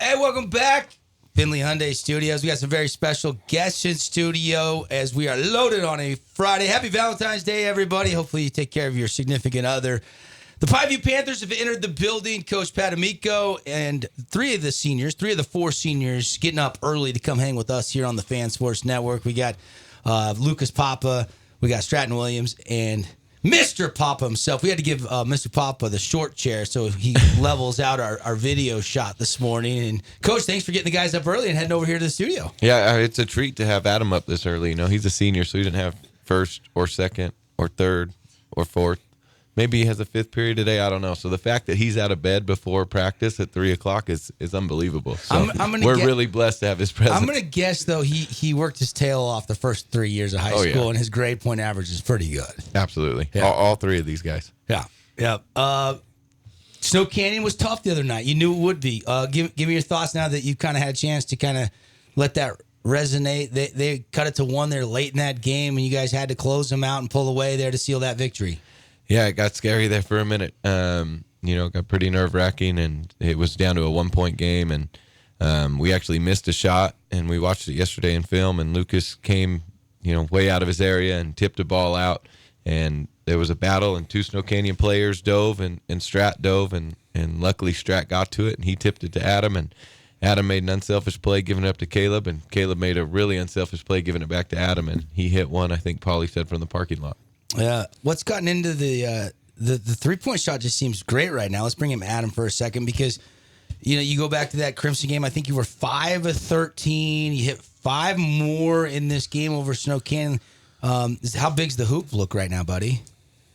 Hey, welcome back. Finley Hyundai Studios. We got some very special guests in studio as we are loaded on a Friday. Happy Valentine's Day, everybody. Hopefully you take care of your significant other. The Pikeview Panthers have entered the building. Coach Pat Amico and three of the four seniors getting up early to come hang with us here on the Fan Sports Network. We got Lucas Papa, we got Stratton Williams, and Mr. Papa himself. We had to give Mr. Papa the short chair so he levels out our video shot this morning. And, Coach, thanks for getting the guys up early and heading over here to the studio. Yeah, it's a treat to have Adam up this early. You know, he's a senior, so he didn't have first or second or third or fourth. Maybe he has a fifth period today. I don't know. So the fact that he's out of bed before practice at 3 o'clock is unbelievable. So we're really blessed to have his presence. I'm going to guess, though, he worked his tail off the first 3 years of high school, and his grade point average is pretty good. Absolutely. Yeah. All three of these guys. Yeah. Snow Canyon was tough the other night. You knew it would be. Give me your thoughts now that you've kind of had a chance to kind of let that resonate. They cut it to 1 there late in that game, and you guys had to close them out and pull away there to seal that victory. Yeah, it got scary there for a minute. Got pretty nerve-wracking, and it was down to a 1-point game, and we actually missed a shot, and we watched it yesterday in film, and Lucas came, way out of his area and tipped a ball out, and there was a battle, and 2 Snow Canyon players dove, and Strat dove, and luckily Strat got to it, and he tipped it to Adam, and Adam made an unselfish play giving it up to Caleb, and Caleb made a really unselfish play giving it back to Adam, and he hit one, I think Paulie said, from the parking lot. What's gotten into the 3-point shot just seems great right now. Let's bring him Adam for a second because, you go back to that Crimson game. I think you were 5 of 13. You hit 5 more in this game over Snow Canyon. How big's the hoop look right now, buddy?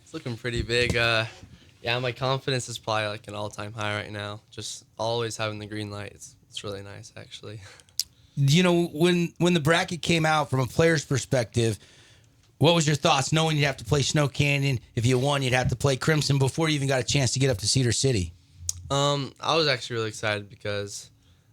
It's looking pretty big. My confidence is probably like an all-time high right now. Just always having the green light. It's really nice, actually. When the bracket came out from a player's perspective, what was your thoughts knowing you'd have to play Snow Canyon? If you won, you'd have to play Crimson before you even got a chance to get up to Cedar City. I was actually really excited because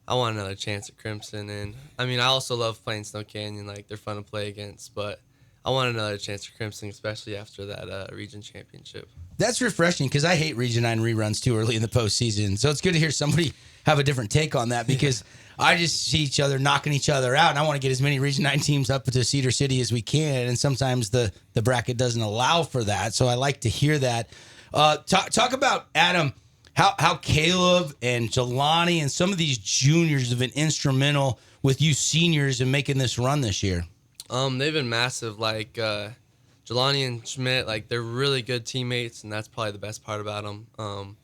I want another chance at Crimson. And, I also love playing Snow Canyon. Like, they're fun to play against. But I want another chance at Crimson, especially after that region championship. That's refreshing because I hate Region 9 reruns too early in the postseason. So it's good to hear somebody have a different take on that because I just see each other knocking each other out, and I want to get as many Region 9 teams up to Cedar City as we can, and sometimes the bracket doesn't allow for that, so I like to hear that. Talk about, Adam, how Caleb and Jelani and some of these juniors have been instrumental with you seniors in making this run this year. They've been massive, like Jelani and Schmidt, like they're really good teammates, and that's probably the best part about them.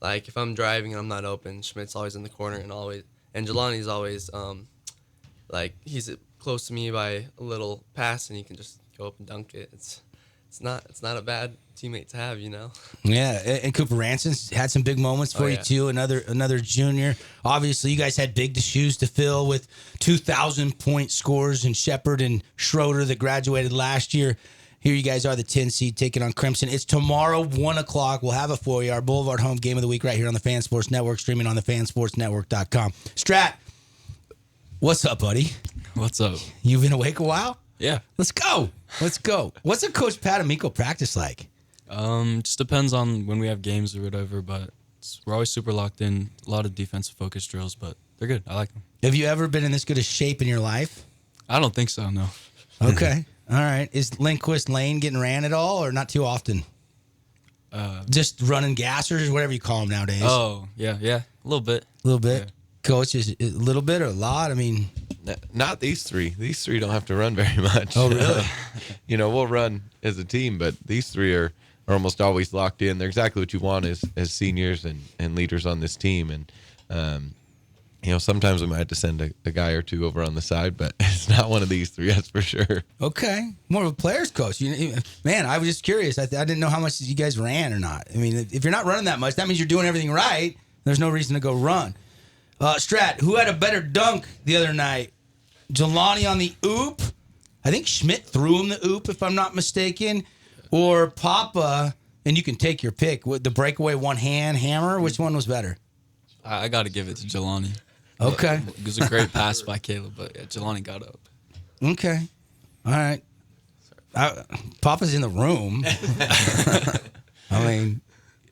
Like if I'm driving and I'm not open, Schmidt's always in the corner and Jelani's always he's close to me by a little pass and he can just go up and dunk it. It's not a bad teammate to have, Yeah, and Cooper Ranson's had some big moments for you too. Another junior. Obviously, you guys had big shoes to fill with 2,000-point scores and Shepard and Schroeder that graduated last year. Here you guys are, the 10 seed, taking on Crimson. It's tomorrow, 1 o'clock. We'll have it for you. Our Boulevard Home Game of the Week right here on the Fan Sports Network, streaming on the fansportsnetwork.com. Strat, what's up, buddy? What's up? You been awake a while? Yeah. Let's go. What's a Coach Pat Amico practice like? Just depends on when we have games or whatever, but we're always super locked in. A lot of defensive focus drills, but they're good. I like them. Have you ever been in this good a shape in your life? I don't think so, no. Okay. All right. Is Lindquist Lane getting ran at all or not too often? Just running gassers, whatever you call them nowadays. Oh, yeah. A little bit. A little bit. Yeah. Coach, is it a little bit or a lot? Not these three. These three don't have to run very much. Oh, really? We'll run as a team, but these three are almost always locked in. They're exactly what you want as seniors and leaders on this team. And, sometimes we might have to send a guy or two over on the side, but it's not one of these three, that's for sure. Okay. More of a player's coach. Man, I was just curious. I didn't know how much you guys ran or not. If you're not running that much, that means you're doing everything right. There's no reason to go run. Strat, who had a better dunk the other night? Jelani on the oop? I think Schmidt threw him the oop, if I'm not mistaken. Or Papa, and you can take your pick, with the breakaway one-hand hammer. Which one was better? I got to give it to Jelani. Okay. It was a great pass by Caleb, but Jelani got up. Okay. All right. Papa's in the room.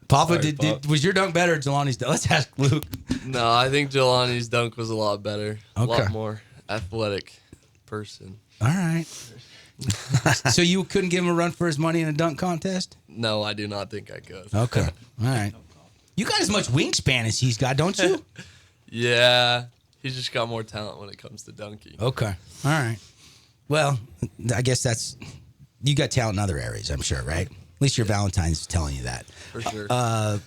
Papa, Sorry, was your dunk better or Jelani's dunk? Let's ask Luke. No, I think Jelani's dunk was a lot better. A Okay. lot more athletic person. All right. So you couldn't give him a run for his money in a dunk contest? No, I do not think I could. Okay. All right. You got as much wingspan as he's got, don't you? Yeah, he's just got more talent when it comes to dunking. Okay. All right. Well, I guess you got talent in other areas, I'm sure, right? At least your Valentine's telling you that. For sure.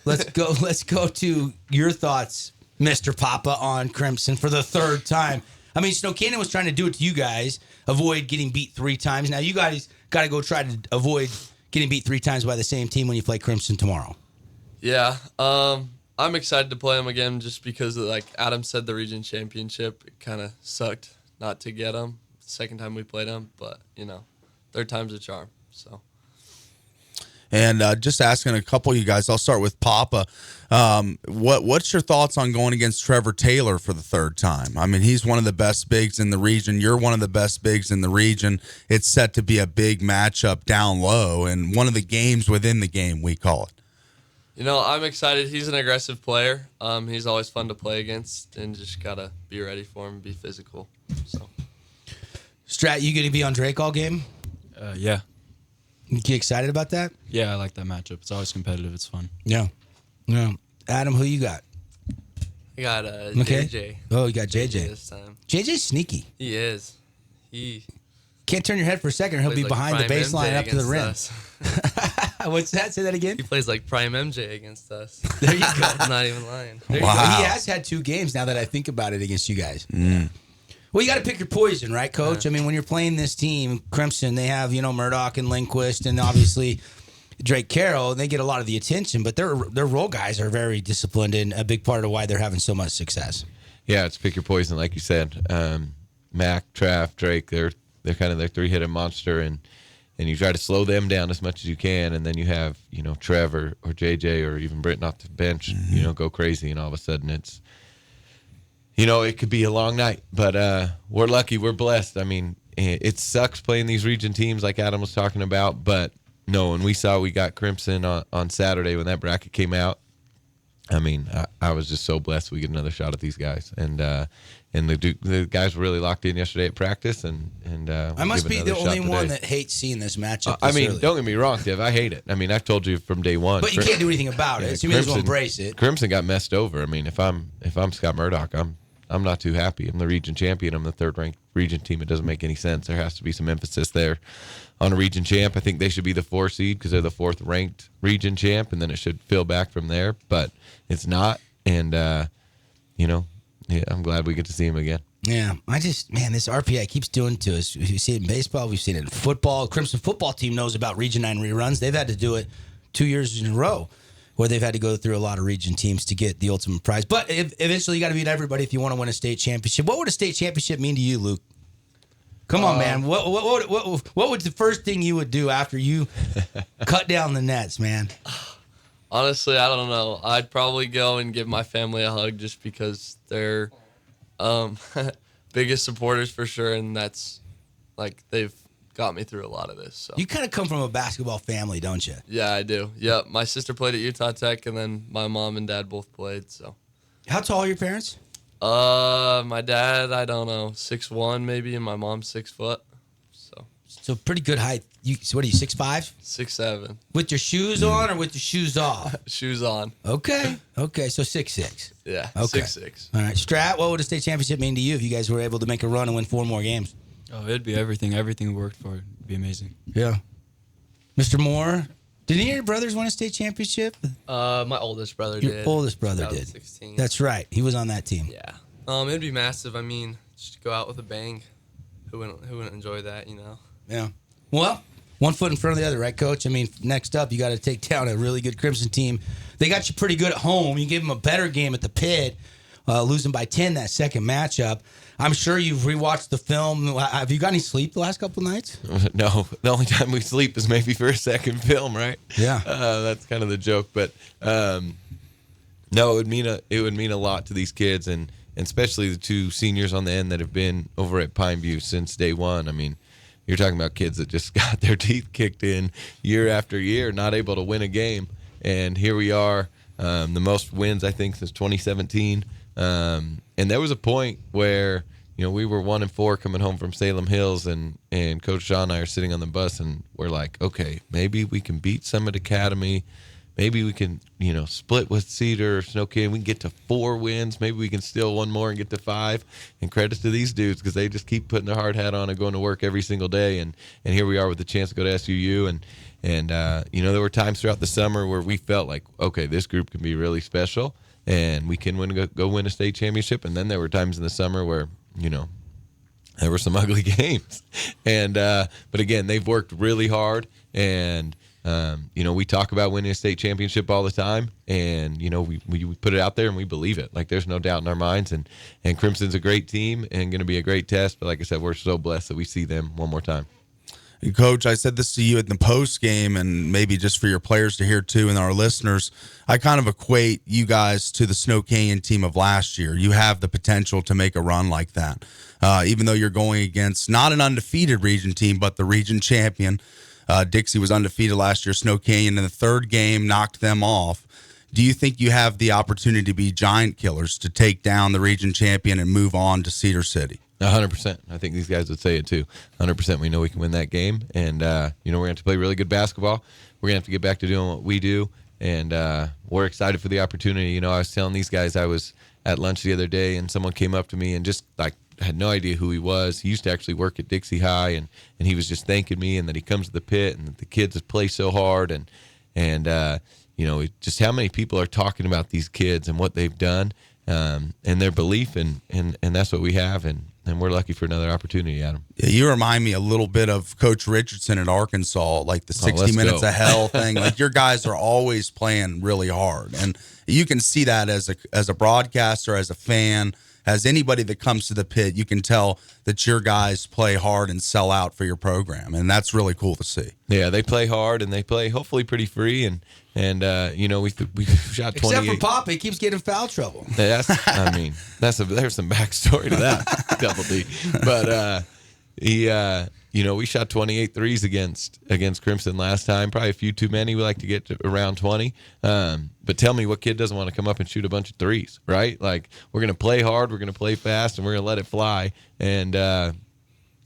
Let's go to your thoughts, Mr. Papa, on Crimson for the third time. I mean, Snow Canyon was trying to do it to you guys, avoid getting beat 3 times. Now you guys got to go try to avoid getting beat 3 times by the same team when you play Crimson tomorrow. Yeah, I'm excited to play him again just because, like Adam said, the region championship, it kind of sucked not to get him. Second time we played him, but, third time's a charm, so. And just asking a couple of you guys, I'll start with Papa. What's your thoughts on going against Trevor Taylor for the third time? I mean, he's one of the best bigs in the region. You're one of the best bigs in the region. It's set to be a big matchup down low, and one of the games within the game, we call it. I'm excited. He's an aggressive player. He's always fun to play against, and just got to be ready for him, be physical. So, Strat, you going to be on Drake all game? Yeah. You get excited about that? Yeah, I like that matchup. It's always competitive. It's fun. Yeah. Adam, who you got? I got Okay. JJ. Oh, you got JJ. this time. JJ's sneaky. He is. He Can't turn your head for a second or he'll plays be behind the Prime baseline MJ up to the rim. against us. What's that? Say that again? He plays like Prime MJ against us. There you go. I'm not even lying. There you Wow. go. He has had 2 games now that I think about it against you guys. Well, you got to pick your poison, right, Coach? I mean, when you're playing this team, Crimson, they have, Murdoch and Lindquist and obviously Drake Carroll, and they get a lot of the attention, but their role guys are very disciplined and a big part of why they're having so much success. Yeah, it's pick your poison, like you said. Mac, Trav, Drake, they're kind of their 3-headed monster, and you try to slow them down as much as you can, and then you have, Trevor or JJ or even Britton off the bench, go crazy, and all of a sudden it's, it could be a long night, but we're lucky, we're blessed. I mean, it sucks playing these region teams like Adam was talking about, but no, when we got Crimson on Saturday when that bracket came out, I mean, I was just so blessed we get another shot at these guys, and the guys were really locked in yesterday at practice, and I must be the only one today. that hates seeing this matchup. I mean, early. don't get me wrong, Dev. I hate it. I mean, I've told you from day one. But you can't do anything about it, so you may as well embrace it. Crimson got messed over. I mean, if I'm Scott Murdoch, I'm not too happy. I'm the region champion. I'm the 3rd-ranked region team. It doesn't make any sense. There has to be some emphasis there on a region champ. I think they should be the 4 seed because they're the 4th-ranked region champ, and then it should fill back from there. But it's not, and I'm glad we get to see him again. Yeah, this RPI keeps doing it to us. We see it in baseball. We've seen it in football. Crimson football team knows about Region 9 reruns. They've had to do it 2 years in a row where they've had to go through a lot of region teams to get the ultimate prize. But eventually you got to beat everybody if you want to win a state championship. What would a state championship mean to you, Luke? Come on, man. What would the first thing you would do after you cut down the nets, man? Honestly, I don't know. I'd probably go and give my family a hug just because they're biggest supporters for sure, and that's like they've got me through a lot of this. So You kind of come from a basketball family, don't you? yeah, I do. Yeah, my sister played at Utah Tech, and then my mom and dad both played. So How tall are your parents? my dad, I don't know, 6'1" maybe, and my mom 6 foot. So pretty good height. So what are you, 6'5"? 6'7". With your shoes on or with your shoes off? Shoes on. Okay, so 6'6". Yeah. Okay. 6'6". All right, Strat, what would a state championship mean to you if you guys were able to make a run and win 4 more games? Oh, it'd be everything. Everything we worked for. It'd be amazing. Yeah. Mr. Moore, did any of your brothers win a state championship? My oldest brother Your did. oldest brother did. 2016. That's right. He was on that team. Yeah. It'd be massive. I mean, just go out with a bang. Who wouldn't enjoy that, Yeah. Well, one foot in front of the other, right, Coach? I mean, next up, you got to take down a really good Crimson team. They got you pretty good at home. You gave them a better game at the pit, losing by 10 that second matchup. I'm sure you've rewatched the film. Have you got any sleep the last couple nights? No, the only time we sleep is maybe for a second film, right? Yeah. That's kind of the joke, but no, it would mean a lot to these kids, and especially the 2 seniors on the end that have been over at Pineview since day one. I mean, you're talking about kids that just got their teeth kicked in year after year, not able to win a game, and here we are. the most wins I think since 2017. And there was a point where we were 1-4 coming home from Salem Hills, and Coach Shaw and I are sitting on the bus, and we're like, okay, maybe we can beat Summit Academy. Maybe we can, split with Cedar or Snow Canyon. We can get to 4 wins. Maybe we can steal one more and get to 5. And credits to these dudes because they just keep putting their hard hat on and going to work every single day. And here we are with the chance to go to SUU. And there were times throughout the summer where we felt like, okay, this group can be really special and we can go win a state championship. And then there were times in the summer where, there were some ugly games. And but again, they've worked really hard, and we talk about winning a state championship all the time, and we put it out there and we believe it. Like there's no doubt in our minds, and Crimson's a great team and going to be a great test. But like I said, we're so blessed that we see them one more time. And Coach, I said this to you in the post game, and maybe just for your players to hear too, and our listeners, I kind of equate you guys to the Snow Canyon team of last year. You have the potential to make a run like that, even though you're going against not an undefeated region team, but the region champion. Dixie was undefeated last year. Snow Canyon in the third game knocked them off. Do you think you have the opportunity to be giant killers, to take down the region champion and move on to Cedar City? 100%. I think these guys would say it too. 100%. We know we can win that game, and we're going to have to play really good basketball. We're going to have to get back to doing what we do, and we're excited for the opportunity. I was telling these guys, I was at lunch the other day, and someone came up to me and just had no idea who he was. He used to actually work at Dixie High, and he was just thanking me, and that he comes to the pit, and that the kids play so hard, and just how many people are talking about these kids and what they've done, and their belief, and that's what we have, and we're lucky for another opportunity, Adam. Yeah, you remind me a little bit of Coach Richardson at Arkansas, like the 60 minutes of hell thing. Like your guys are always playing really hard, and you can see that as a broadcaster, as a fan, as anybody that comes to the pit. You can tell that your guys play hard and sell out for your program, and that's really cool to see. Yeah, they play hard, and they play hopefully pretty free, and we shot 28. Except for Papa, he keeps getting in foul trouble. There's some backstory to that, Double D. But we shot 28 threes against Crimson last time. Probably a few too many. We like to get to around 20. But tell me, what kid doesn't want to come up and shoot a bunch of threes, right? Like, we're going to play hard, we're going to play fast, and we're going to let it fly. And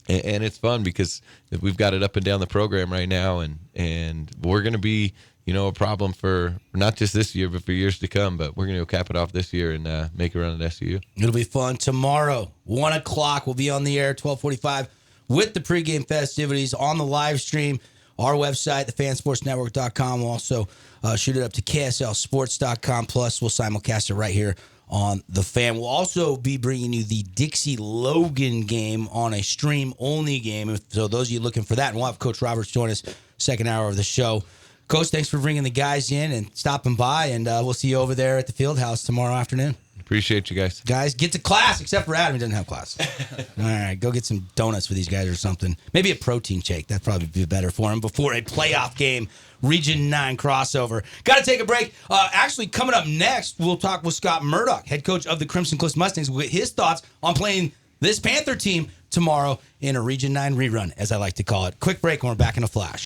it's fun because we've got it up and down the program right now, and we're going to be a problem for not just this year, but for years to come. But we're going to cap it off this year and make a run at SU. It'll be fun. Tomorrow, 1 o'clock, we'll be on the air, 12:45, with the pregame festivities on the live stream. Our website, thefansportsnetwork.com. We'll also shoot it up to KSLSports.com. Plus, we'll simulcast it right here on The Fan. We'll also be bringing you the Dixie-Logan game on a stream-only game. So those of you looking for that, and we'll have Coach Roberts join us second hour of the show. Coach, thanks for bringing the guys in and stopping by, and we'll see you over there at the field house tomorrow afternoon. Appreciate you guys. Guys, get to class, except for Adam. He doesn't have class. All right, go get some donuts for these guys or something. Maybe a protein shake. That'd probably be better for him before a playoff game, Region 9 crossover. Got to take a break. Actually, coming up next, we'll talk with Scott Murdoch, head coach of the Crimson Cliffs Mustangs, with his thoughts on playing this Panther team tomorrow in a Region 9 rerun, as I like to call it. Quick break, and we're back in a flash.